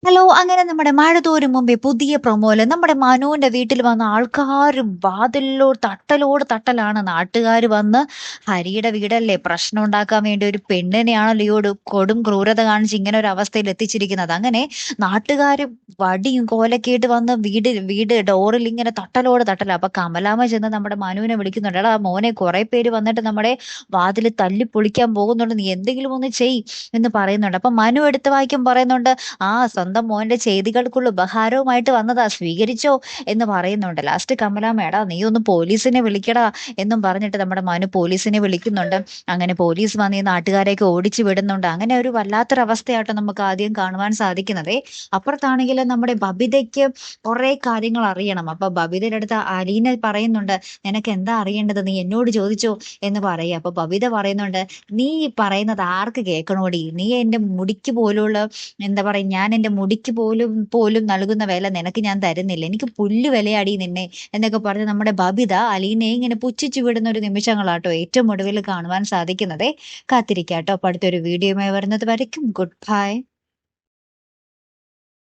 Hello! അങ്ങനെ നമ്മുടെ മഴ തോരും മുമ്പേ പുതിയ പ്രൊമോയില് നമ്മുടെ മനുവിന്റെ വീട്ടിൽ വന്ന ആൾക്കാര് വാതിലിലോട് തട്ടലോട് തട്ടലാണ്. നാട്ടുകാര് വന്ന് ഹരിയുടെ വീടല്ലേ പ്രശ്നം ഉണ്ടാക്കാൻ വേണ്ടി ഒരു പെണ്ണിനെയാണല്ലോ കൊടും ക്രൂരത കാണിച്ച് ഇങ്ങനെ ഒരു അവസ്ഥയിൽ എത്തിച്ചിരിക്കുന്നത്. അങ്ങനെ നാട്ടുകാര് വടിയും കോലൊക്കെയായിട്ട് വന്ന് വീട് വീട് ഡോറിൽ ഇങ്ങനെ തട്ടലോട് തട്ടലാ. അപ്പൊ കമലാമ്മ ചെന്ന് നമ്മുടെ മനുവിനെ വിളിക്കുന്നുണ്ട്. "എടാ മോനെ കുറെ പേര് വന്നിട്ട് നമ്മുടെ വാതില് തല്ലി പൊളിക്കാൻ പോകുന്നുണ്ട്. നീ എന്തെങ്കിലും ഒന്ന് ചെയ്" എന്ന് പറയുന്നുണ്ട്. അപ്പൊ മനു എടുത്ത വായിക്കും പറയുന്നുണ്ട്, സ്വന്തം മോന്റെ ചെയ്തികൾക്കുള്ള ഉപഹാരവുമായിട്ട് വന്നതാ സ്വീകരിച്ചോ എന്ന് പറയുന്നുണ്ട്. ലാസ്റ്റ് കമലാമ്മ എടാ നീ ഒന്ന് പോലീസിനെ വിളിക്കടാ എന്നും പറഞ്ഞിട്ട് നമ്മുടെ മനു പോലീസിനെ വിളിക്കുന്നുണ്ട്. അങ്ങനെ പോലീസ് വന്ന് ഈ നാട്ടുകാരെയൊക്കെ ഓടിച്ചു വിടുന്നുണ്ട്. അങ്ങനെ ഒരു വല്ലാത്തൊരവസ്ഥയാട്ടോ നമുക്ക് ആദ്യം കാണുവാൻ സാധിക്കുന്നതേ. അപ്പുറത്താണെങ്കിൽ നമ്മുടെ ബബിതയ്ക്ക് കുറെ കാര്യങ്ങൾ അറിയണം. അപ്പൊ ബബിതയുടെ അടുത്ത് അലീന പറയുന്നുണ്ട്, നിനക്ക് എന്താ അറിയേണ്ടത്, നീ എന്നോട് ചോദിച്ചോ എന്ന് പറയുക. അപ്പൊ ബബിത പറയുന്നുണ്ട്, നീ ഈ പറയുന്നത് ആർക്ക് കേൾക്കണോടി, നീ എന്റെ മുടിക്ക് പോലുള്ള എന്താ പറയാ, ഞാൻ എന്റെ മുടിക്ക് പോലും പോലും നൽകുന്ന വില നിനക്ക് ഞാൻ തരുന്നില്ല, എനിക്ക് പുല്ല് വിലയാടി നിന്നെ എന്നൊക്കെ പറഞ്ഞ് നമ്മുടെ ബബിത അലീനയെ ഇങ്ങനെ പുച്ഛിച്ചു വിടുന്ന ഒരു നിമിഷങ്ങളാട്ടോ ഏറ്റവും ഒടുവിൽ കാണുവാൻ സാധിക്കുന്നതേ. കാത്തിരിക്കാട്ടോ അപ്പൊ അടുത്തൊരു വീഡിയോയുമായി വരുന്നത് വരയ്ക്കും ഗുഡ് ബൈ.